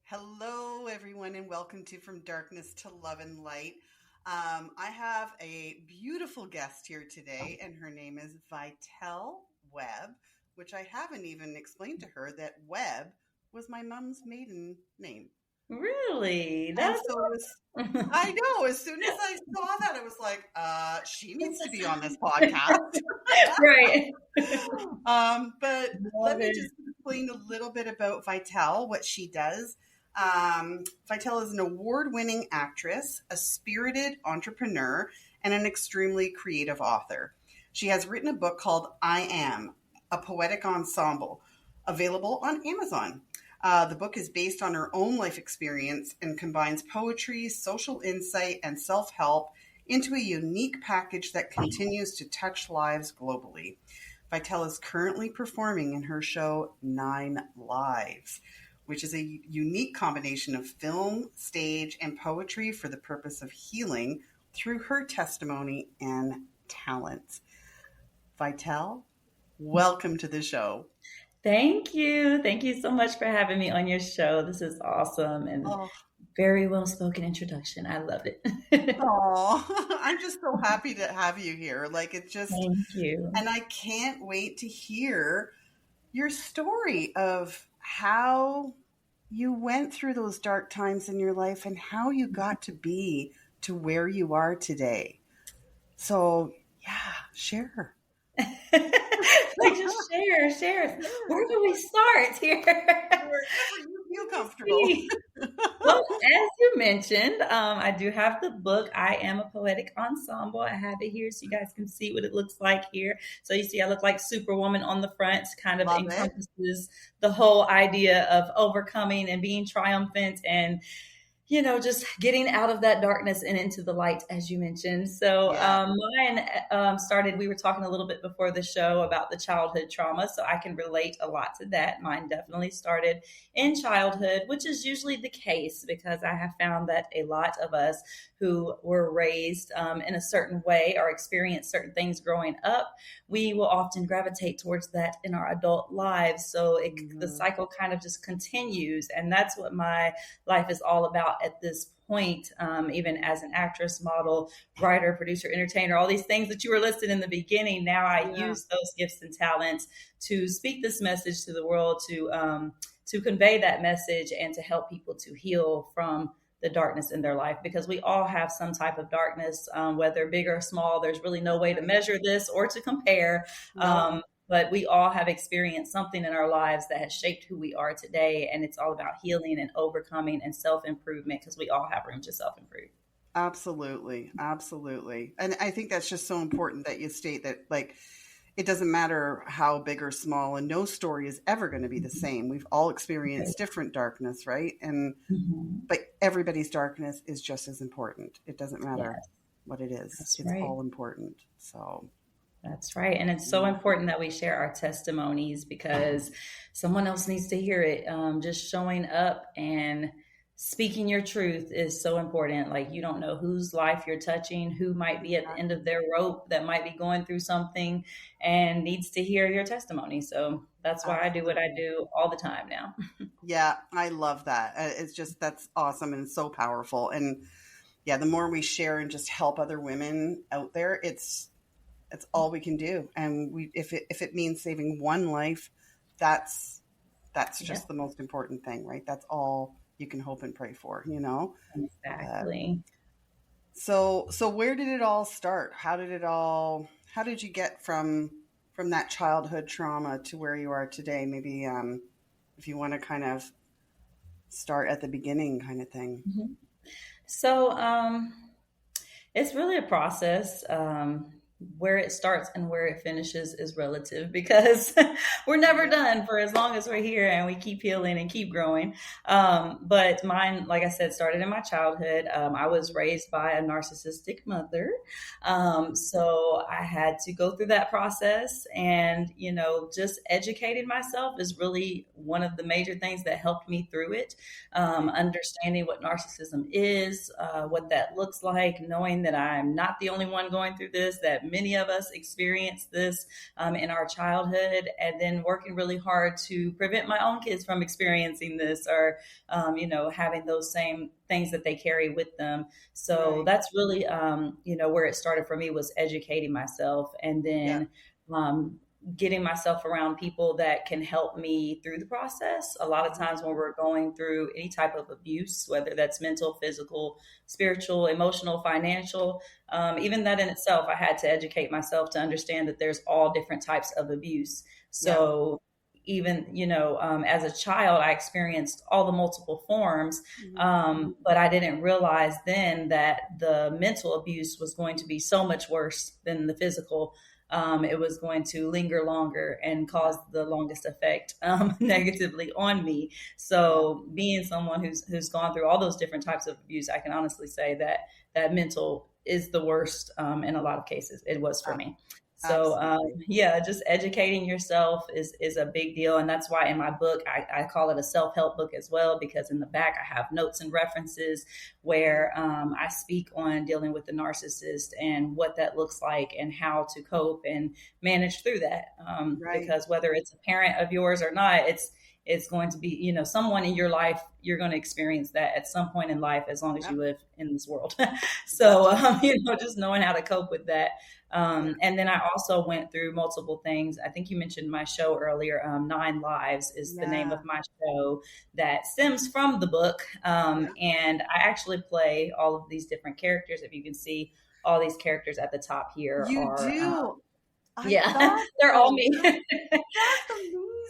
Hello, everyone, and welcome to From Darkness to Love and Light. I have a beautiful guest here today, and her name is Vitelle Webb, which I haven't even explained to her that Webb was my mom's maiden name. Really? And That's so I know, as soon as I saw that, I was like, she needs to be on this podcast. right. But let Love me it. just explain a little bit about Vitelle, what she does. Vitelle is an award-winning actress, a spirited entrepreneur, and an extremely creative author. She has written a book called I Am, a Poetic Ensemble, available on Amazon. The book is based on her own life experience and combines poetry, social insight, and self-help into a unique package that continues to touch lives globally. Vitelle is currently performing in her show Nine Lives, which is a unique combination of film, stage, and poetry for the purpose of healing through her testimony and talents. Vitelle, welcome to the show. Thank you. Thank you so much for having me on your show. This is awesome and Oh, very well spoken introduction. I love it. I'm just so happy to have you here. Like, it's just, Thank you. and I can't wait to hear your story of how you went through those dark times in your life and how you got to be to where you are today. So, yeah, share. Like just share. Where do we start here? Wherever you feel comfortable. Well, as you mentioned, I do have the book, I Am a Poetic Ensemble. I have it here so you guys can see what it looks like here. So you see I look like Superwoman on the front, kind of Love it. encompasses the whole idea of overcoming and being triumphant and just getting out of that darkness and into the light, as you mentioned. So Yeah. mine started, we were talking a little bit before the show about the childhood trauma. So I can relate a lot to that. Mine definitely started in childhood, which is usually the case because I have found that a lot of us who were raised in a certain way or experienced certain things growing up, we will often gravitate towards that in our adult lives. So the Mhm. cycle kind of just continues. And that's what my life is all about at this point, even as an actress, model, writer, producer, entertainer, all these things that you were listed in the beginning. Now I Yeah. use those gifts and talents to speak this message to the world, to convey that message, and to help people to heal from the darkness in their life because we all have some type of darkness, whether big or small. There's really no way to Right. measure this or to compare. No. But we all have experienced something in our lives that has shaped who we are today. And it's all about healing and overcoming and self improvement because we all have room to self improve. Absolutely. Absolutely. And I think that's just so important that you state that, like, it doesn't matter how big or small, and no story is ever going to be the same. We've all Right. experienced different darkness, right? And Mhm. but everybody's darkness is just as important. It doesn't matter Yes, what it is. that's It's right. all important. So, That's right. And it's so yeah. important that we share our testimonies because someone else needs to hear it. Just showing up and speaking your truth is so important. Like, you don't know whose life you're touching, who might be at the end of Exactly. their rope, that might be going through something and needs to hear your testimony. So that's why I do what I Absolutely. do all the time now. Yeah, I love that. It's just that's awesome and so powerful. And yeah, the more we share and just help other women out there, it's all we can do. And we if it means saving one life, that's that's Yeah, just the most important thing, right? That's all you can hope and pray for, you know? But exactly. so where did it all start? How did you get from that childhood trauma to where you are today? Maybe if you want to kind of start at the beginning kind of thing. Mhm. So, it's really a process. Where it starts and where it finishes is relative because we're never Yeah. done for as long as we're here and we keep healing and keep growing. But mine, like I said, started in my childhood. I was raised by a narcissistic mother. So I had to go through that process and, just educating myself is really one of the major things that helped me through it. Right. Understanding what narcissism is, what that looks like, knowing that I'm not the only one going through this, that that many of us experience this in our childhood, and then working really hard to prevent my own kids from experiencing this, or having those same things that they carry with them. So that's really where it started for me, was educating myself, and then getting myself around people that can help me through the process. A lot of times when we're going through any type of abuse, whether that's mental, physical, spiritual, emotional, financial, even that in itself, I had to educate myself to understand that there's all different types of abuse. So even, as a child, I experienced all the multiple forms, but I didn't realize then that the mental abuse was going to be so much worse than the physical. It was going to linger longer and cause the longest effect negatively on me. So being someone who's gone through all those different types of abuse, I can honestly say that mental is the worst in a lot of cases. It was for me. So, just educating yourself is a big deal. And that's why in my book, I call it a self-help book as well, because in the back, I have notes and references where I speak on dealing with the narcissist and what that looks like and how to cope and manage through that. Because whether it's a parent of yours or not, it's going to be, someone in your life, you're going to experience that at some point in life, as long as you live in this world. So, just knowing how to cope with that. And then I also went through multiple things. I think you mentioned my show earlier. 9 Lives is the name of my show that stems from the book. And I actually play all of these different characters. If you can see all these characters at the top here. You do? They're all me. That's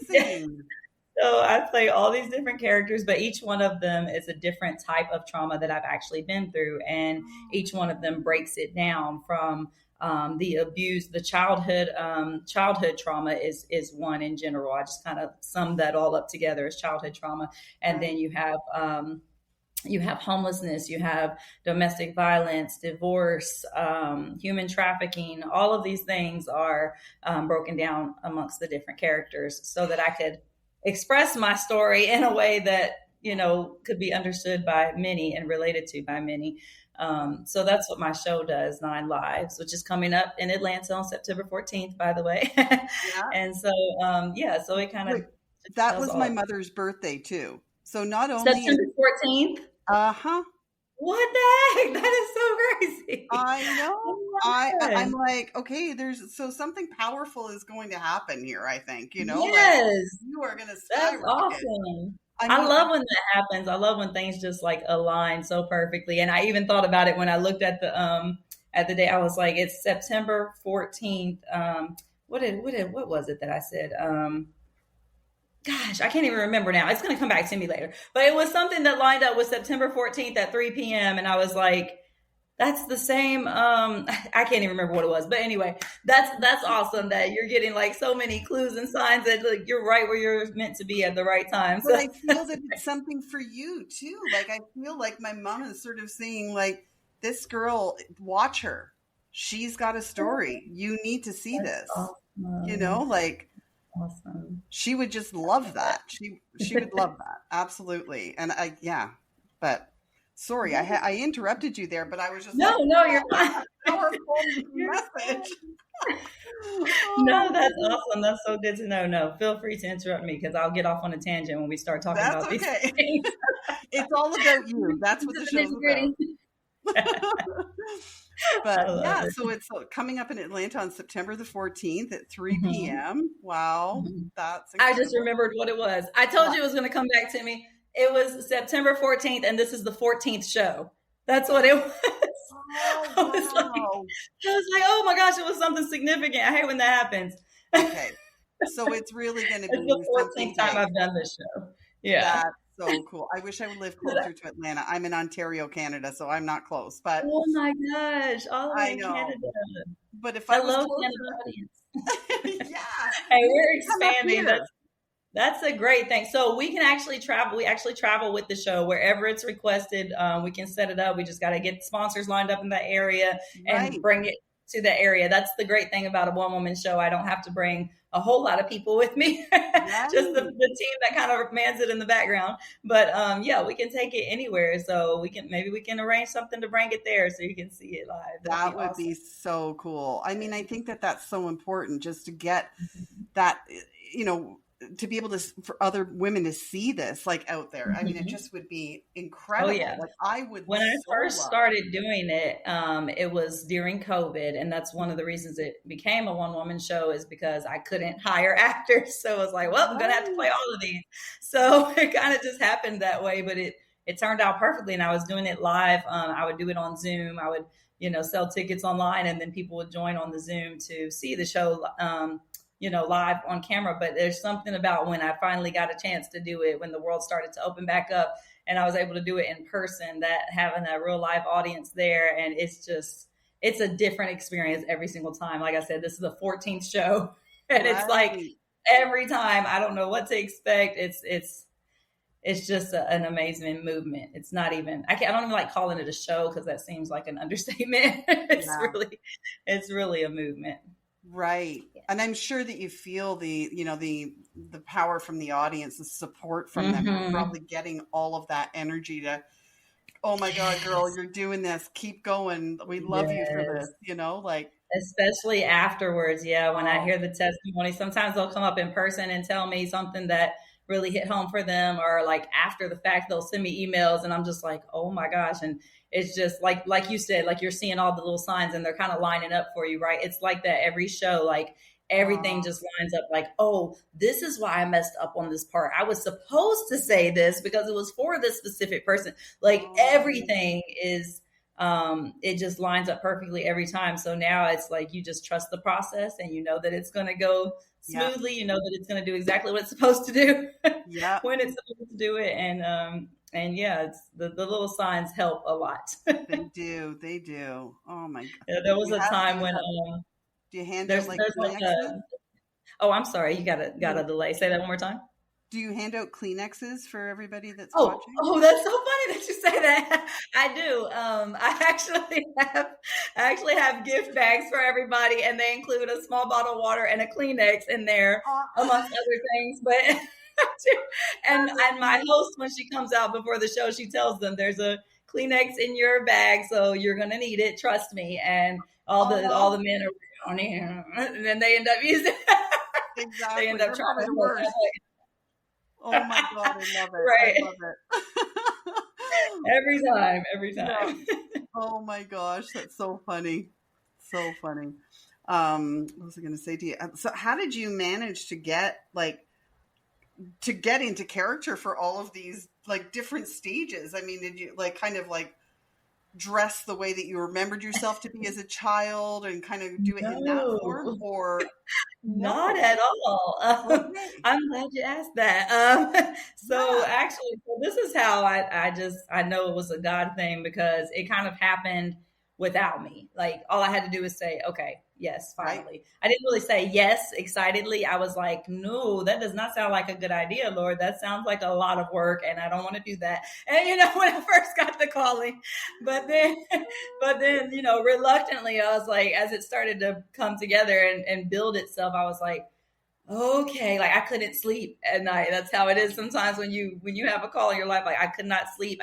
amazing. So I play all these different characters, but each one of them is a different type of trauma that I've actually been through. And each one of them breaks it down from the abuse, the childhood trauma is one in general. I just kind of summed that all up together as childhood trauma. And then you have homelessness, you have domestic violence, divorce, human trafficking. All of these things are broken down amongst the different characters so that I could express my story in a way that, could be understood by many and related to by many. So that's what my show does, 9 Lives, which is coming up in Atlanta on September 14th, by the way. And so, so it kind of... That was my mother's birthday too. So not only... September 14th? Uh-huh. What the heck? That is so crazy. I know. I'm like, okay, so something powerful is going to happen here, I think, Yes. Like, you are going to skyrocket. That's awesome. I love when that happens. I love when things just like align so perfectly. And I even thought about it when I looked at the day. I was like, it's September 14th. What was it that I said? Gosh, I can't even remember now. It's going to come back to me later. But it was something that lined up with September 14th at 3 p.m. And I was like, that's the same. I can't even remember what it was. But anyway, that's awesome that you're getting like so many clues and signs that like, you're right where you're meant to be at the right time. So. But I feel that it's something for you too. Like, I feel like my mom is sort of saying like, this girl, watch her. She's got a story. You need to see this. Awesome. Awesome. She would just love that. She would love that. Absolutely. And but sorry, I interrupted you there, but I was just no, you're fine. Powerful message. No, that's awesome. That's so good to know. No, feel free to interrupt me because I'll get off on a tangent when we start talking about these things. It's all about you. That's what the show's about. But so it's coming up in Atlanta on September the 14th at 3 p.m. Wow. That's incredible. I just remembered what it was. I told you it was going to come back to me. It was September 14th, and this is the 14th show. That's what it was. Oh, I was like, oh my gosh, it was something significant. I hate when that happens. Okay. So it's really going to be the 14th time I've done this show. Yeah. That's so cool. I wish I would live closer to Atlanta. I'm in Ontario, Canada, so I'm not close. But oh my gosh, all the way in Canada. But if I was Canada yeah. Hey, we're expanding. That's a great thing. So we can actually travel. We actually travel with the show wherever it's requested. We can set it up. We just got to get sponsors lined up in that area and bring it to the area. That's the great thing about a one woman show. I don't have to bring a whole lot of people with me, Right. just the team that kind of mans it in the background. But yeah, we can take it anywhere. So maybe we can arrange something to bring it there so you can see it live. That would awesome. be so cool. I mean, I think that that's so important, just to get that, you know, to be able to, for other women to see this like out there. I mean, it just would be incredible. Oh, yeah. Like I would. When I so first love. started doing it, it was during COVID, and that's one of the reasons it became a one woman show, is because I couldn't hire actors. So it was like, well, I'm gonna have to play all of these. So it kind of just happened that way, but it turned out perfectly. And I was doing it live. I would do it on Zoom. I would, you know, sell tickets online, and then people would join on the Zoom to see the show, you know, live on camera. But there's something about when I finally got a chance to do it, when the world started to open back up, and I was able to do it in person, that having a real live audience there. And it's a different experience every single time. Like I said, this is the 14th show, and Right. it's like every time I don't know what to expect. It's just an amazing movement. It's not even, I don't even like calling it a show, because that seems like an understatement. It's really a movement. Right. And I'm sure that you feel the, you know, the power from the audience, the support from them. You're probably getting all of that energy to, oh my God, girl, you're doing this. Keep going. We love you for this, you know, like. Especially afterwards. Yeah. When I hear the testimony, sometimes they'll come up in person and tell me something that really hit home for them, or like after the fact, they'll send me emails, and I'm just like, oh my gosh. And it's just like you said, like you're seeing all the little signs, and they're kind of lining up for you, right? It's like that every show, like everything just lines up, like, oh, this is why I messed up on this part. I was supposed to say this because it was for this specific person. Like everything is, it just lines up perfectly every time. So now it's like, you just trust the process, and you know that it's going to go smoothly. You know that it's going to do exactly what it's supposed to do when it's supposed to do it. And yeah, it's the little signs help a lot. They do. Oh my God. Yeah, there was a time when, do you hand out like Kleenexes? Oh, I'm sorry. You got a delay. Say that one more time. Do you hand out Kleenexes for everybody that's watching? Oh, that's so funny that you say that. I do. I actually have gift bags for everybody, and they include a small bottle of water and a Kleenex in there, amongst other things. But and my host, when she comes out before the show, she tells them there's a Kleenex in your bag, so you're gonna need it. Trust me. And all the men are around here, and then they end up using. Exactly. They end up trying to work. Oh my God, I love it. Right. I love it. Every time. Yeah. Oh my gosh, that's so funny. So funny. What was I going to say to you? So how did you manage to get into character for all of these like different stages? I mean, did you like kind of like dress the way that you remembered yourself to be as a child and kind of do it in that form, or not at all? I'm glad you asked that. Actually, this is how I know it was a God thing, because it kind of happened without me. Like all I had to do was say, okay, yes, finally. Right. I didn't really say yes excitedly. I was like, no, that does not sound like a good idea, Lord. That sounds like a lot of work, and I don't want to do that. And, you know, when I first got the calling, but then, you know, reluctantly, I was like, as it started to come together and build itself, I was like, okay, like I couldn't sleep at night. That's how it is sometimes when you have a call in your life. Like I could not sleep.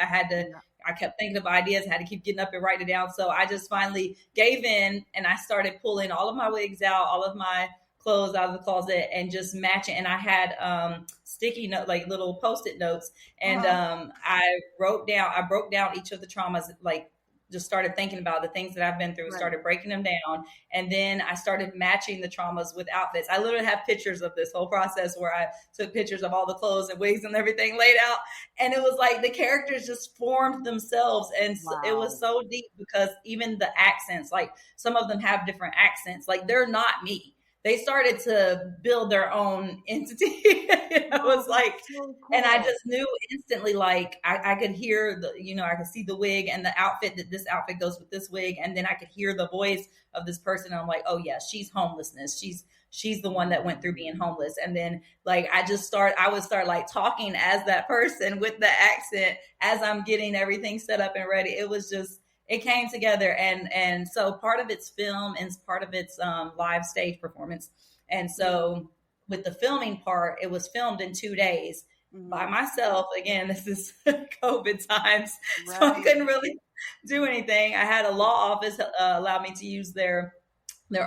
I kept thinking of ideas, had to keep getting up and writing it down. So I just finally gave in, and I started pulling all of my wigs out, all of my clothes out of the closet, and just matching. And I had sticky note, like little Post-it notes, and I broke down each of the traumas, like just started thinking about the things that I've been through, started breaking them down. And then I started matching the traumas with outfits. I literally have pictures of this whole process where I took pictures of all the clothes and wigs and everything laid out. And it was like the characters just formed themselves. And it was so deep, because even the accents, like some of them have different accents, like they're not me. They started to build their own entity. It was like, so cool. And I just knew instantly, like I could hear I could see the wig and the outfit, that this outfit goes with this wig. And then I could hear the voice of this person. And I'm like, oh yeah, she's homelessness. She's the one that went through being homeless. And then like, I would start like talking as that person with the accent as I'm getting everything set up and ready. It was just, it came together, and so part of it's film and part of it's live stage performance. And so with the filming part, it was filmed in 2 days by myself. Again, this is COVID times, so I Right. couldn't really do anything. I had a law office allow me to use their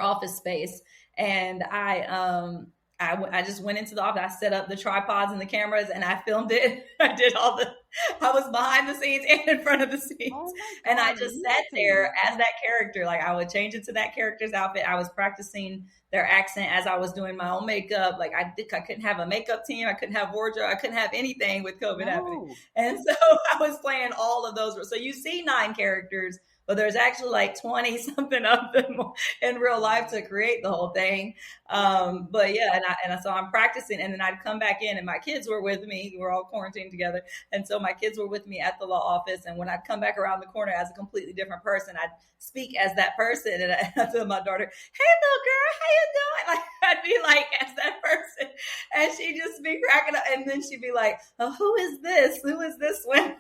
office space, and I just went into the office. I set up the tripods and the cameras, and I filmed it. I was behind the scenes and in front of the scenes. Oh my And I God, just sat amazing. there as that character. Like, I would change into that character's outfit. I was practicing their accent as I was doing my own makeup. Like, I couldn't have a makeup team. I couldn't have wardrobe. I couldn't have anything with COVID happening. No. And so I was playing all of those. So you see 9 characters, but there's actually like 20 something of them in real life to create the whole thing. But yeah, so I'm practicing, and then I'd come back in, and my kids were with me. We were all quarantined together, and so my kids were with me at the law office. And when I'd come back around the corner as a completely different person, I'd speak as that person, and I'd tell my daughter, "Hey, little girl, how you doing?" Like, I'd be like as that person, and she'd just be cracking up, and then she'd be like, "Oh, who is this? Who is this one?"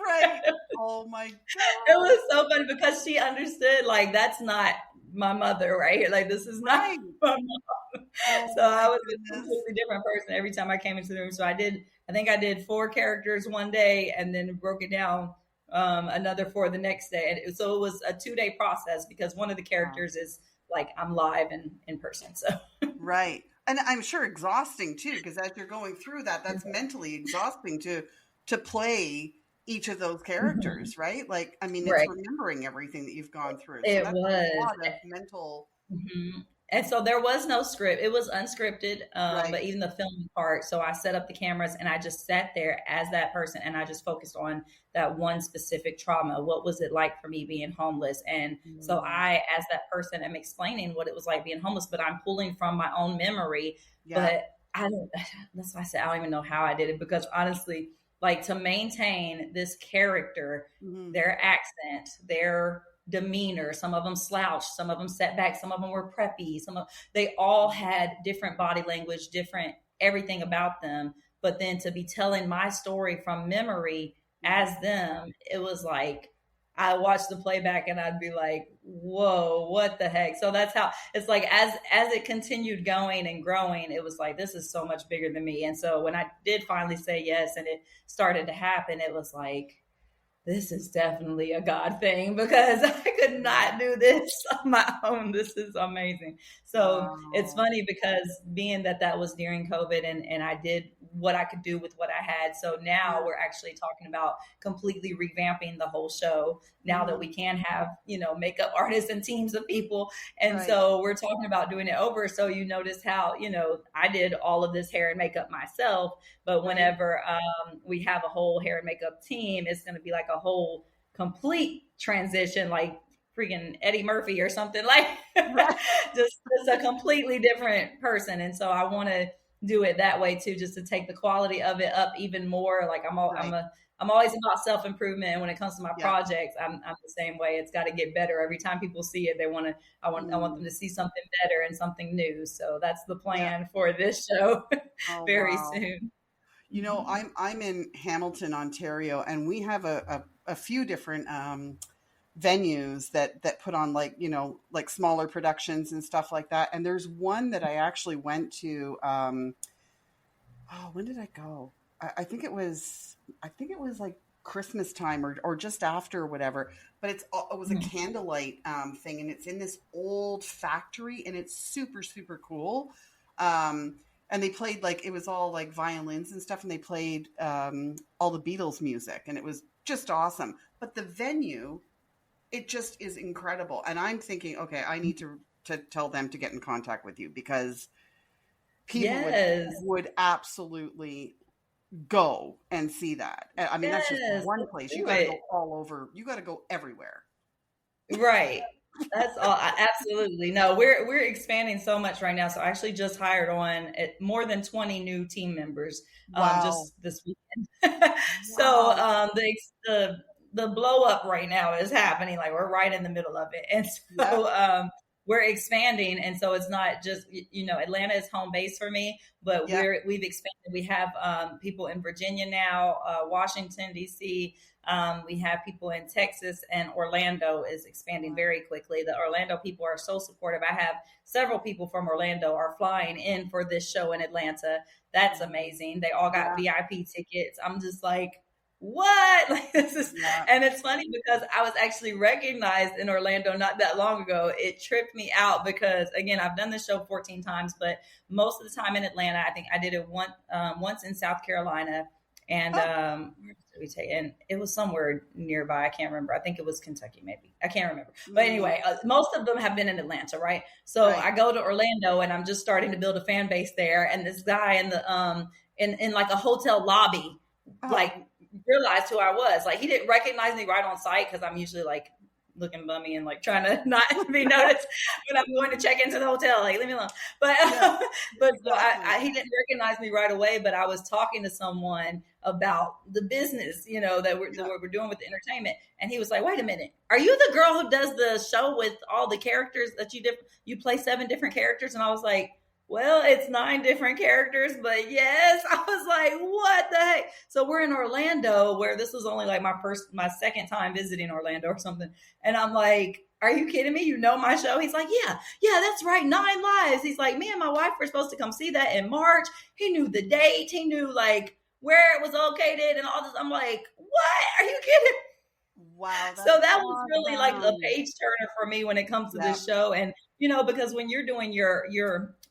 Right. Oh my It God. was so funny because she understood, like, that's not my mother right here. Like, this is not Right. my mom. Oh So my I was a goodness. completely different person every time I came into the room. So I think I did 4 characters one day, and then broke it down another 4 the next day. And so it was a 2-day process, because one of the Wow. characters is like, I'm live and in person. So Right. And I'm sure exhausting too, because as you're going through that, that's mentally exhausting to play each of those Mhm. characters, right? Like, I mean, it's Right. remembering everything that you've gone through. So It that's a was. lot of mental. Mhm. And so there was no script. It was unscripted, Right. but even the filming part. So I set up the cameras, and I just sat there as that person, and I just focused on that one specific trauma. What was it like for me being homeless? And so Mm, I, as that person, am explaining what it was like being homeless, but I'm pulling from my own memory. yeah. But I don't, that's why I said I don't even know how I did it, because honestly, like, to maintain this character, Hmm. their accent, their demeanor. Some of them slouched, some of them sat back, some of them were preppy. They all had different body language, different everything about them. But then to be telling my story from memory Yeah. as them, it was like, I watched the playback and I'd be like, whoa, what the heck? So that's how it's like, as it continued going and growing, it was like, this is so much bigger than me. And so when I did finally say yes and it started to happen, it was like, this is definitely a God thing, because I could Yeah. not do this on my own. This is amazing. So it's Wow. funny, because being that was during COVID, and I did what I could do with what I had. So now Yeah. we're actually talking about completely revamping the whole show, now that Hmm. we can have, makeup artists and teams of people. And Right. so we're talking about doing it over. So you notice how, I did all of this hair and makeup myself, but Right. whenever we have a whole hair and makeup team, it's going to be like a whole complete transition, like freaking Eddie Murphy or something, like Right. just a completely different person. And so I want to do it that way too, just to take the quality of it up even more. Like, Right. I'm always about self improvement, and when it comes to my Yeah. projects, I'm the same way. It's got to get better every time people see it. I want them Mm. to see something better and something new. So that's the Yeah. plan for this show Oh very wow. soon. You know, I'm in Hamilton, Ontario, and we have a few different venues that put on, like, like smaller productions and stuff like that. And there's one that I actually went to. Oh, when did I go? I think it was like Christmas time, or just after, or whatever. But it was a Mhm. candlelight thing, and it's in this old factory, and it's super super cool. Um, and they played, like, it was all like violins and stuff, and they played all the Beatles music, and it was just awesome. But the venue, it just is incredible. And I'm thinking, okay, I need to tell them to get in contact with you, because people Yes, would absolutely go and see that. I mean, that's just yes, one let's place. You do got to it. go all over. You got to go everywhere. Right. That's all. Absolutely. No, we're expanding so much right now. So I actually just hired on more than 20 new team members Wow. just this weekend. So Wow. the blow up right now is happening. Like, we're right in the middle of it, and Yeah. so we're expanding, and so it's not just, Atlanta is home base for me, but Yeah. we've expanded. We have people in Virginia now, Washington D.C. We have people in Texas, and Orlando is expanding very quickly. The Orlando people are so supportive. I have several people from Orlando are flying in for this show in Atlanta. That's amazing. They all got VIP tickets. I'm just like, what? Like, this is, and it's funny because I was actually recognized in Orlando not that long ago. It tripped me out because, again, I've done this show 14 times, but most of the time in Atlanta. I think I did it once in South Carolina, and where did we take? And it was somewhere nearby. I can't remember. I think it was Kentucky, maybe. I can't remember. But anyway, most of them have been in Atlanta, right? So I go to Orlando, and I'm just starting to build a fan base there. And this guy in the in like a hotel lobby, like, realized who I was. Like, he didn't recognize me right on site because I'm usually like looking bummy and like trying to not be noticed when I'm going to check into the hotel. Like, leave me alone. But but so he didn't recognize me right away. But I was talking to someone about the business, that we're doing with the entertainment, and he was like, "Wait a minute, are you the girl who does the show with all the characters that you play 7 different characters?" And I was like, well, it's 9 different characters, but yes. I was like, what the heck? So we're in Orlando, where this was only like my second time visiting Orlando or something. And I'm like, are you kidding me? You know my show? He's like, yeah, that's right. 9 Lives. He's like, me and my wife were supposed to come see that in March. He knew the date. He knew like where it was located and all this. I'm like, what? Are you kidding? Wow. So that was really like a page turner for me when it comes to this show. And, because when you're doing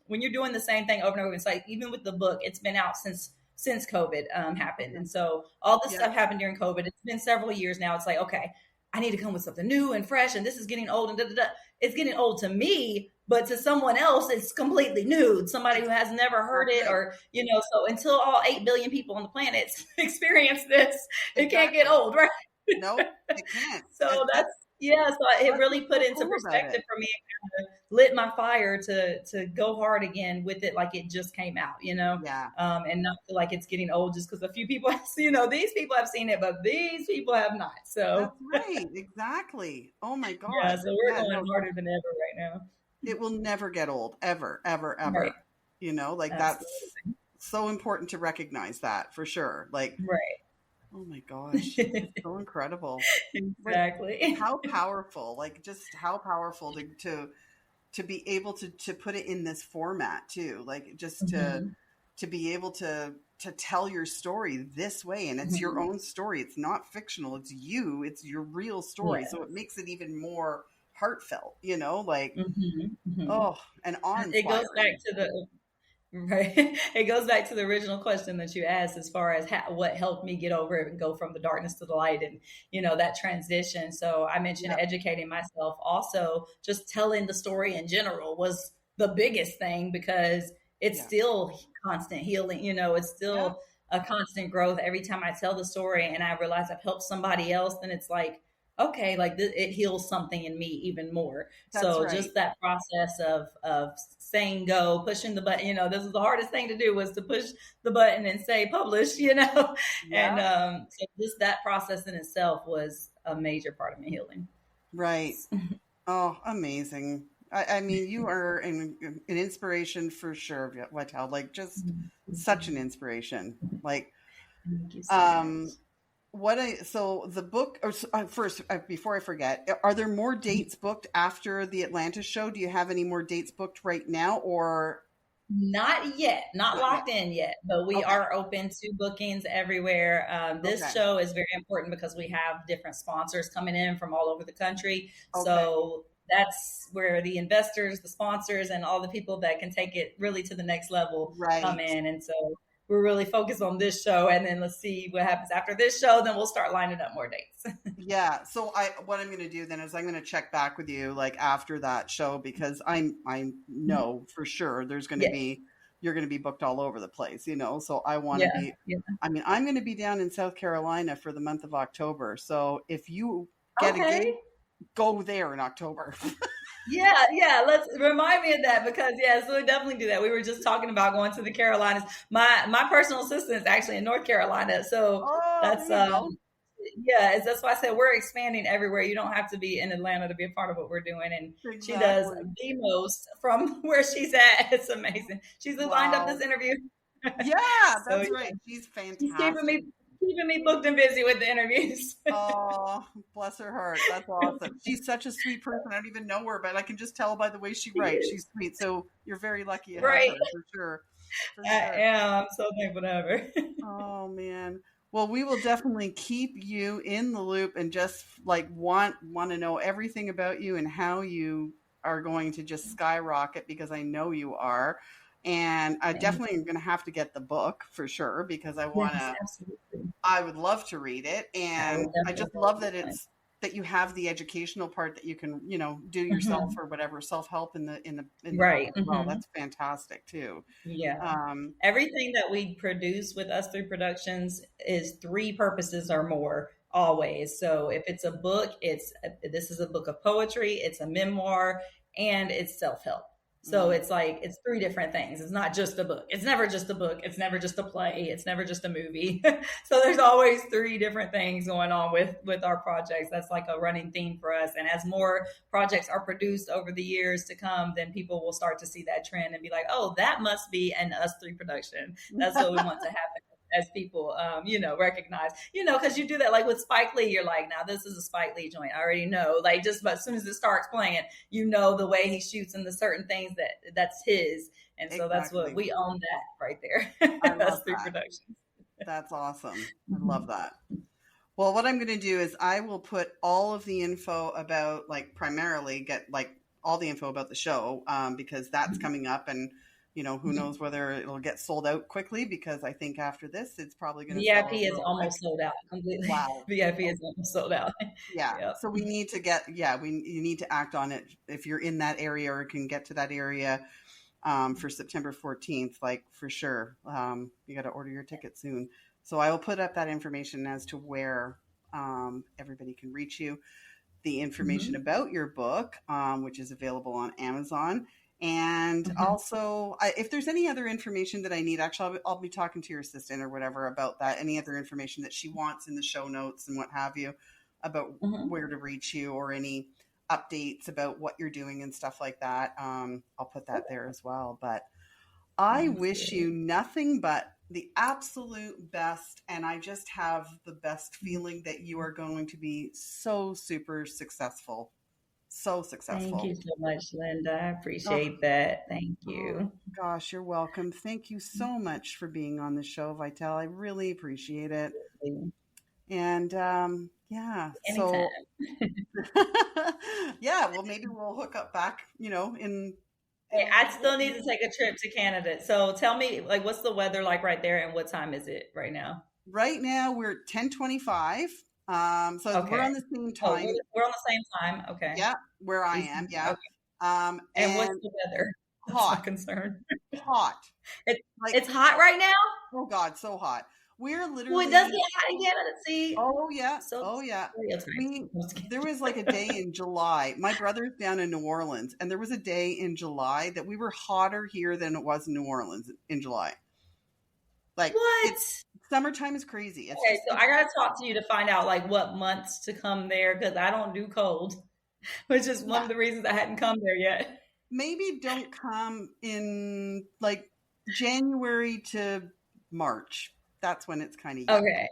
when you're doing the same thing over and over, it's like, even with the book, it's been out since COVID happened. And so all this stuff happened during COVID. It's been several years now. It's like, okay, I need to come with something new and fresh, and this is getting old, and It's getting old to me, but to someone else, it's completely new. Somebody who has never heard it, or, so until all 8 billion people on the planet experience this, it can't get old, right? No, it can't. So it really put into perspective for me, and kind of lit my fire to go hard again with it, like it just came out, and not feel like it's getting old just because a few people, these people have seen it, but these people have not. So that's right, exactly. Oh my gosh. Yeah, so we're going harder than ever right now. It will never get old, ever, ever, ever. Right. Absolutely. That's so important to recognize that, for sure. Like, right. Oh my gosh, it's so incredible. Exactly. How powerful, like just how powerful to be able to put it in this format too. Like just to be able to tell your story this way, and it's your own story. It's not fictional. It's your real story. So it makes it even more heartfelt, like, oh, and awe-inspiring. It goes back to the Right. It goes back to the original question that you asked, as far as what helped me get over it and go from the darkness to the light, and, that transition. So I mentioned educating myself. Also, just telling the story in general was the biggest thing, because it's still constant healing. It's still a constant growth. Every time I tell the story and I realize I've helped somebody else, then it's like, okay, like it heals something in me even more. Just that process of saying go, pushing the button, this is the hardest thing to do, was to push the button and say publish, and so just that process in itself was a major part of my healing. Right. Oh, amazing. I mean, you are an inspiration for sure, Vitelle, like just such an inspiration. Like, thank you so much. So the book, first, before I forget, are there more dates booked after the Atlanta show? Do you have any more dates booked right now, or? Not yet, not locked in yet, but we are open to bookings everywhere. This show is very important because we have different sponsors coming in from all over the country. So that's where the investors, the sponsors, and all the people that can take it really to the next level come in. And so we're really focused on this show, and then let's see what happens after this show. Then we'll start lining up more dates. Yeah. So what I'm going to do then is I'm going to check back with you like after that show, because I know for sure there's going to be, you're going to be booked all over the place, so I want to be, I mean, I'm going to be down in South Carolina for the month of October. So if you get a gig, go there in October. Yeah. Let's remind me of that, because so we definitely do that. We were just talking about going to the Carolinas. My personal assistant is actually in North Carolina, so that's yeah, that's why I said we're expanding everywhere. You don't have to be in Atlanta to be a part of what we're doing. And she does Exactly. the most from where she's at. It's amazing. She's lined up Wow. this interview. Yeah, So that's right. She's she's keeping fantastic. me booked and busy with the interviews. Oh, bless her heart. That's awesome. She's such a sweet person. I don't even know her, but I can just tell by the way she She writes. is. She's sweet. So you're very lucky to have Right. her for sure. For I sure. am. I'm so thankful to have her. Oh man. Well, we will definitely keep you in the loop and just like want to know everything about you and how you are going to just skyrocket because I know you are. And I Thank definitely am going to have to get the book for sure because Yes, absolutely. I would love to read it. I And will I definitely just love do that it. that you have the educational part that you can, do yourself Mhm. or whatever, self-help in the book Right. as well. Hmm. That's fantastic too. Yeah. Um, Everything that we produce with us through productions is three purposes or more always. So if it's a book, this is a book of poetry, it's a memoir, and it's self-help. So mm, it's like it's three different things. It's not just a book. It's never just a book. It's never just a play. It's never just a movie. So there's always three different things going on with our projects. That's like a running theme for us. And as more projects are produced over the years to come, then people will start to see that trend and be like, oh, that must be an Us Three production. That's what we want to happen as people, recognize, because you do that like with Spike Lee. You're like, now this is a Spike Lee joint. I already know. Like just but as soon as it starts playing, the way he shoots and the certain things that's his. And so that's what exactly. we own that right there. I love Us Three that. productions. That's awesome. I love Mhm. that. Well, what I'm going to do is I will put all of the info about, like, primarily get like all the info about the show because that's coming up, and who Mhm. knows whether it'll get sold out quickly because I think after this it's probably going to sell VIP out is real quick. almost sold out completely. Wow. VIP is almost sold out. Yeah. Yep. So we need to you need to act on it if you're in that area or can get to that area for September 14th, like for sure. You got to order your ticket soon. So I will put up that information as to where everybody can reach you, the information Hmm. about your book, which is available on Amazon. And Hmm. also, if there's any other information that I need, actually, I'll be talking to your assistant or whatever about that. Any other information that she wants in the show notes and what have you about Hmm. where to reach you or any updates about what you're doing and stuff like that. I'll put that there as well. But I Sounds wish good. you nothing but the absolute best. And I just have the best feeling that you are going to be so super successful. So Thank successful. you so much, Linda. I Oh, appreciate that. Thank oh you. gosh, you're welcome. Thank you so much for being on the show, Vitelle. I really appreciate it. And yeah, so Anytime. yeah, well, maybe we'll hook up back, in Hey, a I little bit. still need to take a trip to Canada. So tell me, like, what's the weather like right there, and what time is it right now? Right now we're at 10:25. So we're Okay. on the same Oh, time. we're on the same time. Okay. Yeah, where I am. Eastern. Yeah. Okay. And what's And the weather? That's my hot, concern. hot. It, Like, it's hot right now. oh God, so hot. We're Well, it does literally, get hot again. Let's see. oh yeah, So oh yeah. stereotypes. We, there was like a day in July. My brother's down in New Orleans, and there was a day in July that we were hotter here than it was in New Orleans in July. Like, it's What? summertime is crazy. It's Okay, just, so I gotta talk to you to find out like what months to come there because I don't do cold, which is one yeah. of the reasons I hadn't come there yet. Maybe don't come in like January to March. That's when it's kind of yucky. Okay.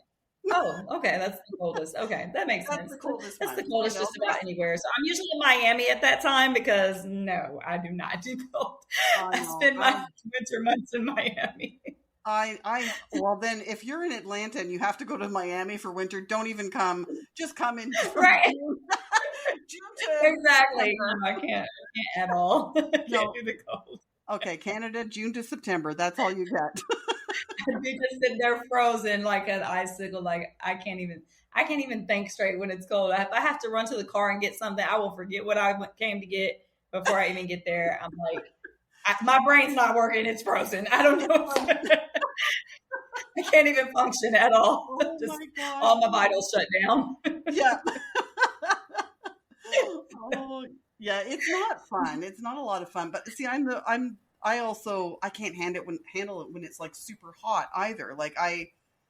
Oh, okay. That's the coldest. Okay, that makes That's sense. the coldest That's the month, coldest just about anywhere. So I'm usually in Miami at that time because no, I do not do cold. I I know. spend my winter months in Miami. Well, then if you're in Atlanta and you have to go to Miami for winter, don't even come. Just come in from Right. June, June to Exactly. September. No, I can't at all. I can't No. do the cold. Okay, Canada, June to September. That's all you get. I'd be just sitting there frozen like an icicle. Like I can't even think straight when it's cold. If I have to run to the car and get something, I will forget what came to get before I even get there. I'm like, my brain's not working. It's frozen. I don't know. I can't even function at all. Oh Just my gosh. all my vitals shut down. Yeah. Oh, yeah, it's not fun. It's not a lot of fun. But see, I also I can't handle it when it's like super hot either. Like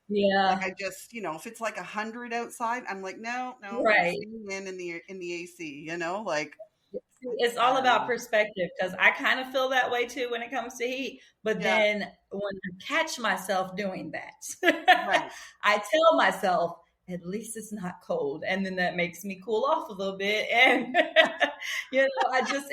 Yeah. Like I just, if it's like 100 outside, I'm like, no, I'm Right. staying in the AC, like See, it's I all don't about know. perspective because I kind of feel that way too when it comes to heat. But Yeah, then when I catch myself doing that, right. I tell myself, at least it's not cold. And then that makes me cool off a little bit. And, I just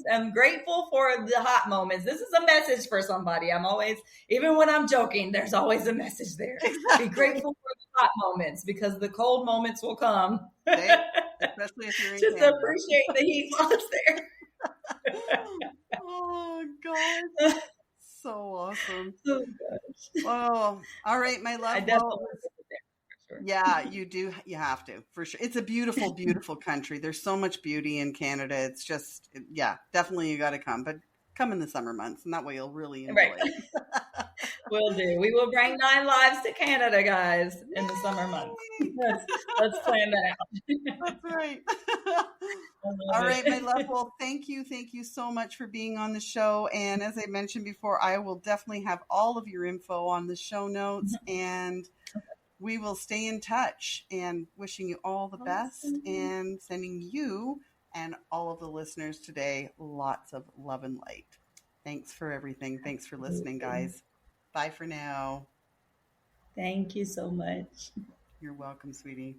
am grateful for the hot moments. This is a message for somebody. I'm always, even when I'm joking, there's always a message there. Be Exactly. grateful for the hot moments because the cold moments will come. Hey, especially if you're in Just Canada. appreciate the heat while it's there. Oh God. So awesome. Oh gosh. Oh, all right, my I love. definitely Well, want to visit there for sure. yeah, you do. You have to, for sure. It's a beautiful, beautiful country. There's so much beauty in Canada. It's just, yeah, definitely you got to come, but come in the summer months, and that way you'll really Right. enjoy it. Will do. We will bring 9 lives to Canada, guys, in the summer months. Yay! Let's plan that out. That's right. I love All right, my love. it. Well, thank you so much for being on the show. And as I mentioned before, I will definitely have all of your info on the show notes, and we will stay in touch. And wishing you all the best, Awesome. and sending you and all of the listeners today lots of love and light. Thanks for everything. Thanks for listening, Absolutely. guys. Bye for now. Thank you so much. You're welcome, sweetie.